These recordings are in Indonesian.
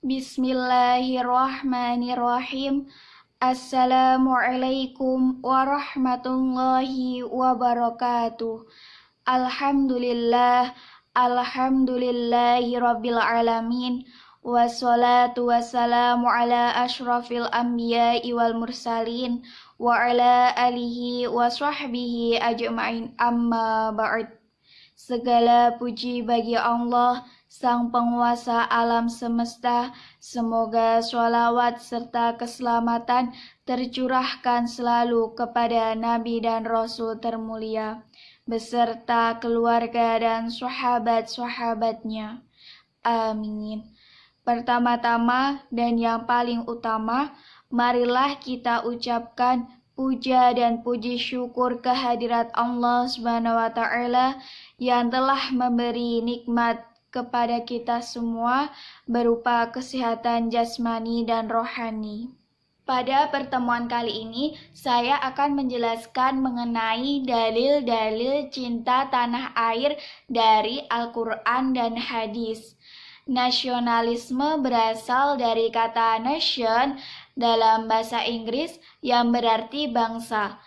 Bismillahirrahmanirrahim. Assalamualaikum warahmatullahi wabarakatuh. Alhamdulillah, alhamdulillahi rabbil alamin. Wassalatu wassalamu ala ashrafil anbiya'i wal mursalin wa ala alihi wa sahbihi ajma'in, amma ba'd. Segala puji bagi Allah, Sang Penguasa alam semesta. Semoga sholawat serta keselamatan tercurahkan selalu kepada Nabi dan Rasul termulia, beserta keluarga dan sahabat-sahabatnya. Amin. Pertama-tama dan yang paling utama, marilah kita ucapkan puja dan puji syukur kehadirat Allah Subhanahu wa Ta'ala yang telah memberi nikmat kepada kita semua berupa kesehatan jasmani dan rohani. Pada pertemuan kali ini, saya akan menjelaskan mengenai dalil-dalil cinta tanah air dari Al-Quran dan hadis. Nasionalisme berasal dari kata nation dalam bahasa Inggris yang berarti bangsa.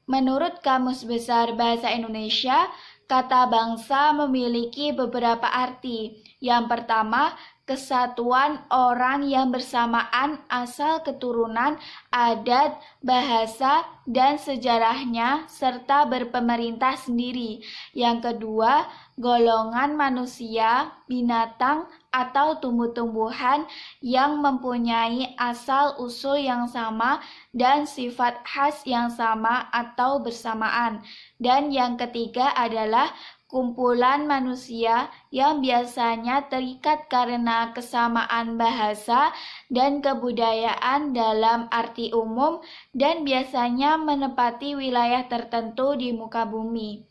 Menurut Kamus Besar Bahasa Indonesia, kata bangsa memiliki beberapa arti. Yang pertama, kesatuan orang yang bersamaan asal keturunan, adat, bahasa, dan sejarahnya, serta berpemerintah sendiri. Yang kedua, golongan manusia, binatang, atau tumbuh-tumbuhan yang mempunyai asal-usul yang sama dan sifat khas yang sama atau bersamaan. Dan yang ketiga adalah kumpulan manusia yang biasanya terikat karena kesamaan bahasa dan kebudayaan dalam arti umum dan biasanya menempati wilayah tertentu di muka bumi.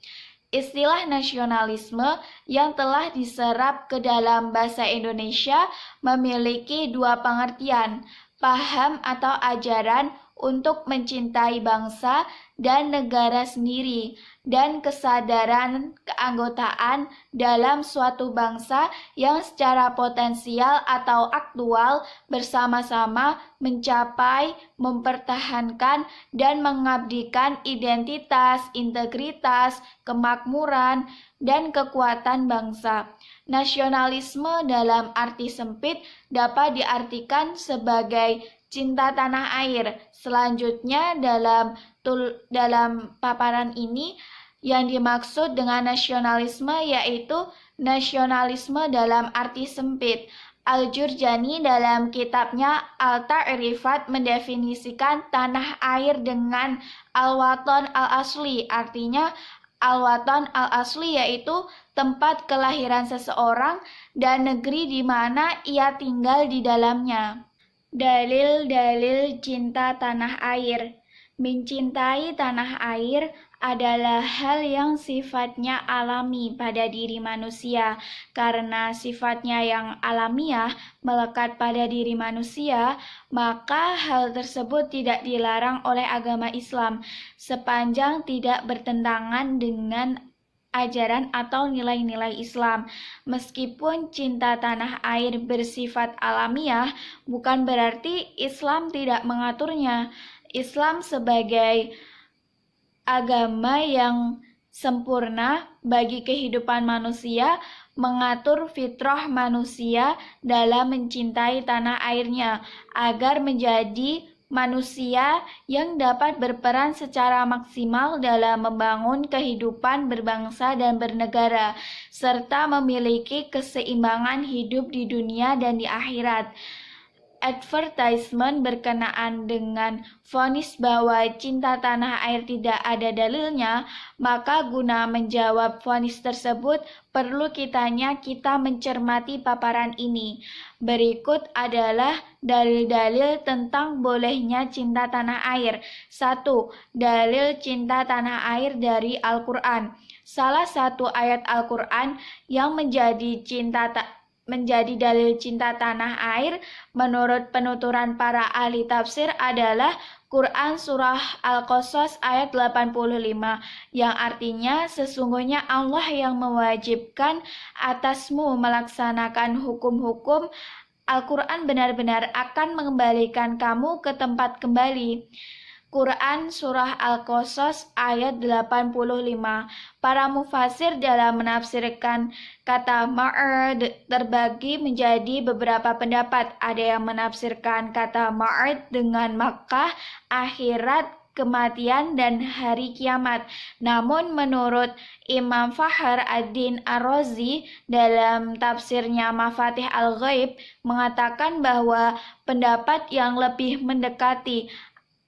Istilah nasionalisme yang telah diserap ke dalam bahasa Indonesia memiliki dua pengertian, paham atau ajaran untuk mencintai bangsa dan negara sendiri, dan kesadaran keanggotaan dalam suatu bangsa yang secara potensial atau aktual bersama-sama mencapai, mempertahankan, dan mengabdikan identitas, integritas, kemakmuran, dan kekuatan bangsa. Nasionalisme dalam arti sempit dapat diartikan sebagai cinta tanah air. Selanjutnya dalam paparan ini yang dimaksud dengan nasionalisme yaitu nasionalisme dalam arti sempit. Al-Jurjani dalam kitabnya Al-Ta'rifat mendefinisikan tanah air dengan al-watan al-asli. Artinya al-watan al-asli yaitu tempat kelahiran seseorang dan negeri di mana ia tinggal di dalamnya. Dalil-dalil cinta tanah air. Mencintai tanah air adalah hal yang sifatnya alami pada diri manusia. Karena sifatnya yang alamiah melekat pada diri manusia, maka hal tersebut tidak dilarang oleh agama Islam sepanjang tidak bertentangan dengan ajaran atau nilai-nilai Islam. Meskipun cinta tanah air bersifat alamiah, bukan berarti Islam tidak mengaturnya. Islam sebagai agama yang sempurna bagi kehidupan manusia mengatur fitrah manusia dalam mencintai tanah airnya agar menjadi manusia yang dapat berperan secara maksimal dalam membangun kehidupan berbangsa dan bernegara, serta memiliki keseimbangan hidup di dunia dan di akhirat. Advertisement berkenaan dengan vonis bahwa cinta tanah air tidak ada dalilnya, maka guna menjawab vonis tersebut perlu kita mencermati paparan ini. Berikut adalah dalil-dalil tentang bolehnya cinta tanah air. 1. Dalil cinta tanah air dari Al-Quran. Salah satu ayat Al-Quran yang menjadi dalil cinta tanah air menurut penuturan para ahli tafsir adalah Quran Surah Al-Qasas ayat 85 yang artinya sesungguhnya Allah yang mewajibkan atasmu melaksanakan hukum-hukum Al-Quran benar-benar akan mengembalikan kamu ke tempat kembali. Quran Surah Al-Qasas ayat 85. Para mufasir dalam menafsirkan kata ma'ad terbagi menjadi beberapa pendapat. Ada yang menafsirkan kata ma'ad dengan Makkah, akhirat, kematian, dan hari kiamat. Namun menurut Imam Fakhr ad-Din Ar-Razi dalam tafsirnya Mafatih Al-Ghaib mengatakan bahwa pendapat yang lebih mendekati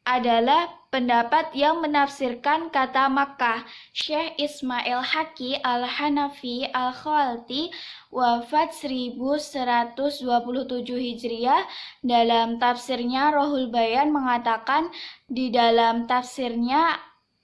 adalah pendapat yang menafsirkan kata Makkah. Syekh Ismail Haqi Al-Hanafi Al-Khalti wafat 1127 Hijriah dalam tafsirnya Rohul Bayan mengatakan di dalam tafsirnya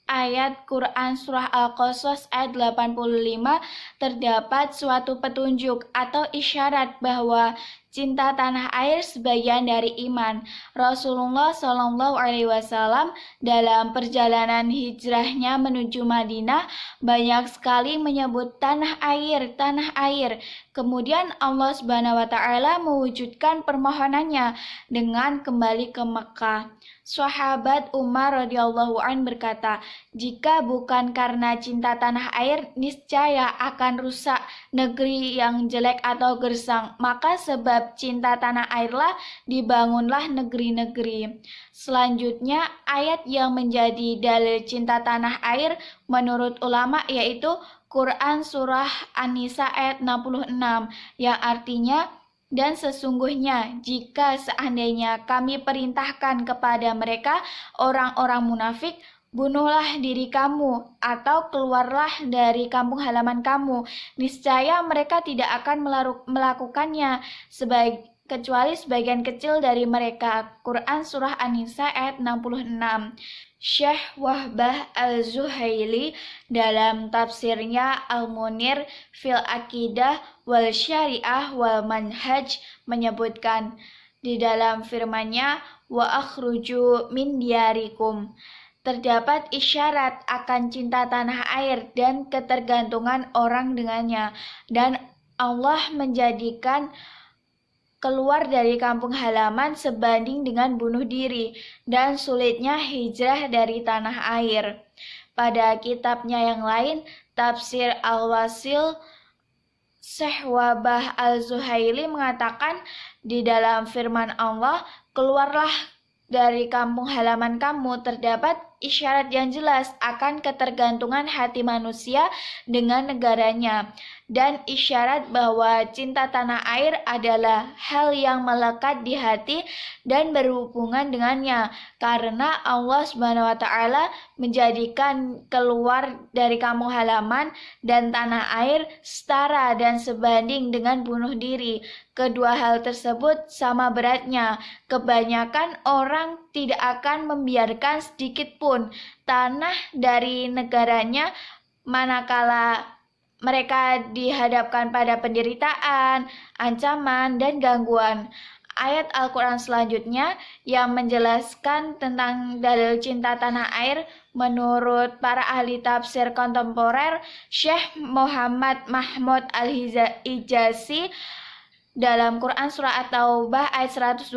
ayat Quran Surah Al-Qasas ayat 85 terdapat suatu petunjuk atau isyarat bahwa cinta tanah air sebagian dari iman. Rasulullah Shallallahu Alaihi Wasallam dalam perjalanan hijrahnya menuju Madinah banyak sekali menyebut tanah air, tanah air. Kemudian Allah Subhanahu Wa Taala mewujudkan permohonannya dengan kembali ke Mekah. Sahabat Umar radhiyallahu an berkata, jika bukan karena cinta tanah air, niscaya akan rusak negeri yang jelek atau gersang. Maka sebab cinta tanah airlah dibangunlah negeri-negeri. Selanjutnya, ayat yang menjadi dalil cinta tanah air menurut ulama yaitu Quran Surah An-Nisa ayat 66 yang artinya, dan sesungguhnya jika seandainya kami perintahkan kepada mereka orang-orang munafik, bunuhlah diri kamu atau keluarlah dari kampung halaman kamu, niscaya mereka tidak akan melakukannya kecuali sebagian kecil dari mereka. Quran Surah An-Nisa ayat 66. Syekh Wahbah Al-Zuhaili dalam tafsirnya Al-Munir fil Aqidah wal Syariah wal Manhaj menyebutkan di dalam firman-Nya wa akhruju min diyarikum, terdapat isyarat akan cinta tanah air dan ketergantungan orang dengannya, dan Allah menjadikan keluar dari kampung halaman sebanding dengan bunuh diri dan sulitnya hijrah dari tanah air. Pada kitabnya yang lain, Tafsir Al-Wasil, Syekh Wahbah Al-Zuhaili mengatakan di dalam firman Allah, keluarlah dari kampung halaman kamu, terdapat isyarat yang jelas akan ketergantungan hati manusia dengan negaranya, dan isyarat bahwa cinta tanah air adalah hal yang melekat di hati dan berhubungan dengannya, karena Allah Subhanahu wa Ta'ala menjadikan keluar dari kampung halaman dan tanah air setara dan sebanding dengan bunuh diri. Kedua hal tersebut sama beratnya. Kebanyakan orang tidak akan membiarkan sedikit pun tanah dari negaranya manakala mereka dihadapkan pada penderitaan, ancaman, dan gangguan. Ayat Al-Quran selanjutnya yang menjelaskan tentang dalil cinta tanah air menurut para ahli tafsir kontemporer, Syekh Muhammad Mahmud Al-Hijazi dalam Quran Surah At-Taubah ayat 122.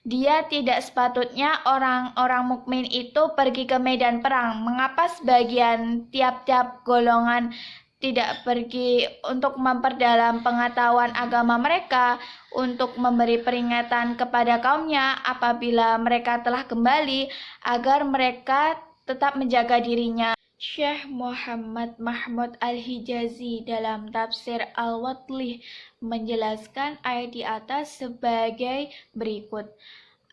Dia tidak sepatutnya orang-orang mukmin itu pergi ke medan perang. Mengapa sebagian tiap-tiap golongan tidak pergi untuk memperdalam pengetahuan agama mereka, untuk memberi peringatan kepada kaumnya apabila mereka telah kembali, agar mereka tetap menjaga dirinya. Syekh Muhammad Mahmud Al-Hijazi dalam tafsir Al-Watlih menjelaskan ayat di atas sebagai berikut.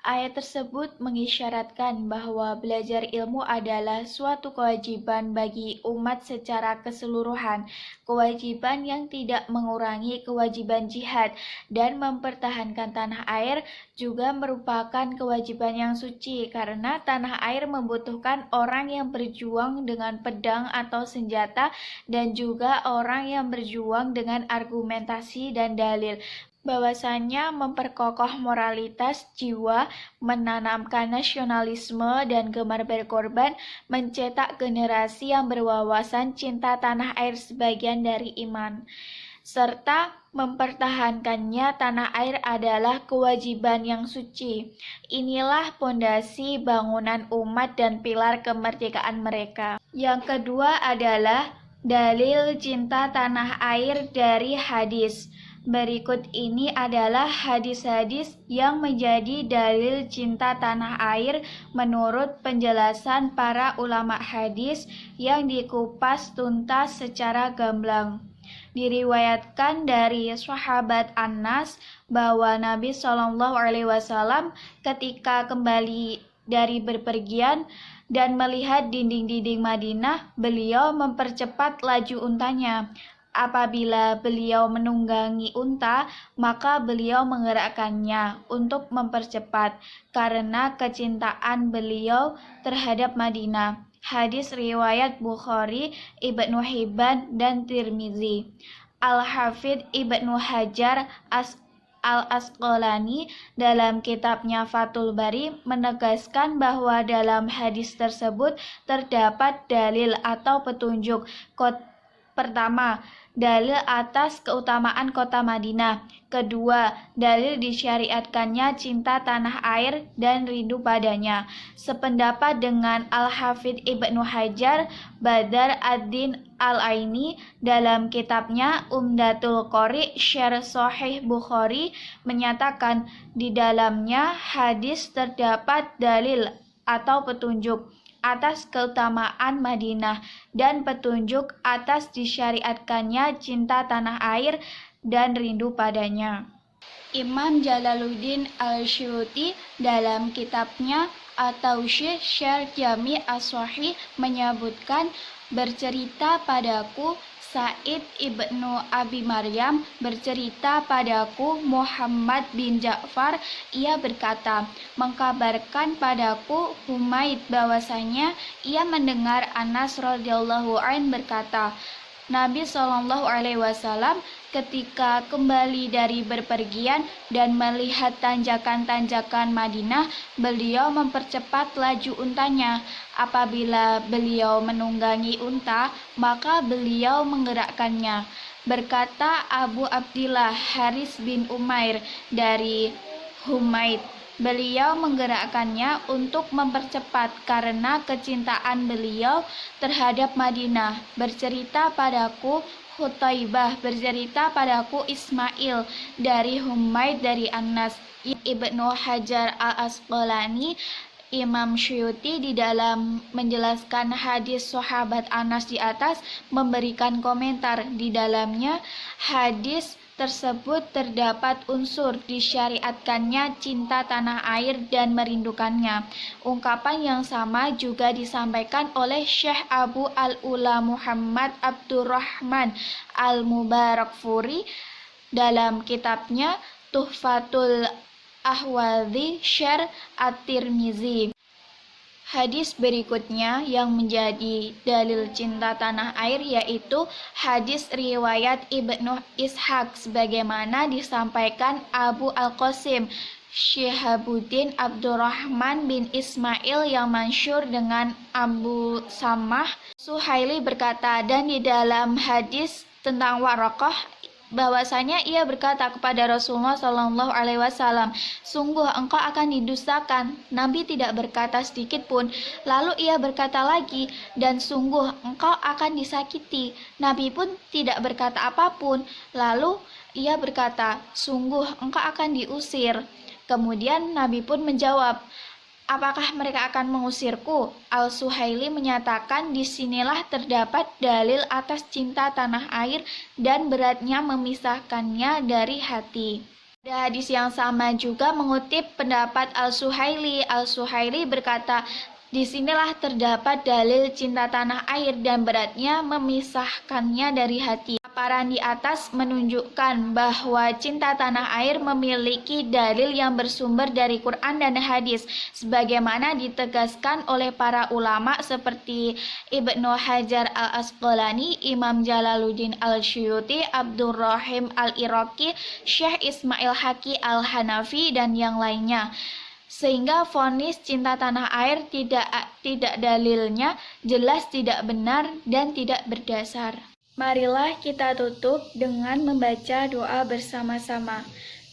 Ayat tersebut mengisyaratkan bahwa belajar ilmu adalah suatu kewajiban bagi umat secara keseluruhan, kewajiban yang tidak mengurangi kewajiban jihad, dan mempertahankan tanah air juga merupakan kewajiban yang suci, karena tanah air membutuhkan orang yang berjuang dengan pedang atau senjata dan juga orang yang berjuang dengan argumentasi dan dalil. Bahwasannya memperkokoh moralitas jiwa, menanamkan nasionalisme dan gemar berkorban, mencetak generasi yang berwawasan cinta tanah air sebagian dari iman. serta mempertahankannya tanah air adalah kewajiban yang suci. Inilah pondasi bangunan umat dan pilar kemerdekaan mereka. Yang kedua adalah dalil cinta tanah air dari hadis. Berikut ini adalah hadis-hadis yang menjadi dalil cinta tanah air menurut penjelasan para ulama hadis yang dikupas tuntas secara gamblang. Diriwayatkan dari sahabat Anas bahwa Nabi SAW ketika kembali dari berpergian dan melihat dinding-dinding Madinah, beliau mempercepat laju untanya. Apabila beliau menunggangi unta, maka beliau menggerakkannya untuk mempercepat karena kecintaan beliau terhadap Madinah. Hadis riwayat Bukhari, Ibnu Hibban, dan Tirmizi. Al-Hafidz Ibnu Hajar Al-Asqalani dalam kitabnya Fathul Bari menegaskan bahwa dalam hadis tersebut terdapat dalil atau petunjuk. Pertama, dalil atas keutamaan kota Madinah. Kedua, dalil disyariatkannya cinta tanah air dan rindu padanya. Sependapat dengan Al-Hafidz Ibnu Hajar, Badar ad-Din Al-Aini dalam kitabnya Umdatul Qori Syarh Shahih Bukhari menyatakan di dalamnya hadis terdapat dalil atau petunjuk atas keutamaan Madinah dan petunjuk atas disyariatkannya cinta tanah air dan rindu padanya. Imam Jalaluddin Al-Suyuti dalam kitabnya At-Tawshih Syarh Jami' As-Shahih menyebutkan, bercerita padaku Sa'id ibnu Abi Maryam, bercerita padaku Muhammad bin Ja'far, ia berkata, mengkabarkan padaku Humaid bahwasanya ia mendengar Anas radhiyallahu anhu berkata, Nabi SAW ketika kembali dari berpergian dan melihat tanjakan-tanjakan Madinah, beliau mempercepat laju untanya. Apabila beliau menunggangi unta, maka beliau menggerakkannya. Berkata Abu Abdillah Haris bin Umair dari Humaid, beliau menggerakkannya untuk mempercepat karena kecintaan beliau terhadap Madinah. Bercerita padaku Hutaibah, bercerita padaku Ismail dari Humaid dari Anas. Ibnu Hajar Al-Asqalani, Imam Suyuti di dalam menjelaskan hadis sahabat Anas di atas memberikan komentar. Di dalamnya hadis tersebut terdapat unsur disyariatkannya cinta tanah air dan merindukannya. Ungkapan yang sama juga disampaikan oleh Syekh Abu Al-Ula Muhammad Abdurrahman Al-Mubarakfuri dalam kitabnya Tuhfatul Ahwadhi Syarh At-Tirmizi. Hadis berikutnya yang menjadi dalil cinta tanah air yaitu hadis riwayat Ibnu Ishaq sebagaimana disampaikan Abu Al-Qasim Syihabuddin Abdurrahman bin Ismail yang masyhur dengan Abu Samah. Suhaili berkata, dan di dalam hadis tentang Waraqah bahwasanya ia berkata kepada Rasulullah SAW, sungguh engkau akan didustakan. Nabi tidak berkata sedikit pun. Lalu ia berkata lagi, dan sungguh engkau akan disakiti. Nabi pun tidak berkata apapun. Lalu ia berkata, sungguh engkau akan diusir. Kemudian Nabi pun menjawab, apakah mereka akan mengusirku? Al-Suhaili menyatakan disinilah terdapat dalil atas cinta tanah air dan beratnya memisahkannya dari hati. Pada hadis yang sama juga mengutip pendapat Al-Suhaili. Al-Suhaili berkata, disinilah terdapat dalil cinta tanah air dan beratnya memisahkannya dari hati. Paparan di atas menunjukkan bahwa cinta tanah air memiliki dalil yang bersumber dari Quran dan hadis, sebagaimana ditegaskan oleh para ulama seperti Ibnu Hajar Al-Asqalani, Imam Jalaluddin Al-Suyuti, Abdurrahim Al-Iraqi, Syekh Ismail Haqi Al-Hanafi, dan yang lainnya. Sehingga vonis cinta tanah air tidak dalilnya jelas tidak benar dan tidak berdasar. Marilah kita tutup dengan membaca doa bersama-sama.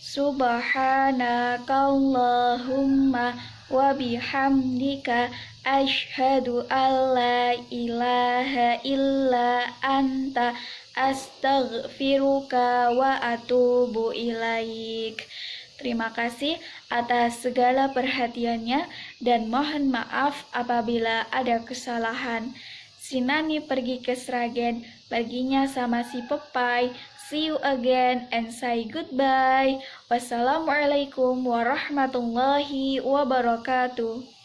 Subhanakallahumma wa bihamdika asyhadu alla ilaha illa anta astaghfiruka wa atubu ilaik. Terima kasih atas segala perhatiannya dan mohon maaf apabila ada kesalahan. Si Nani pergi ke Sragen, perginya sama si Pepai. See you again and say goodbye. Wassalamualaikum warahmatullahi wabarakatuh.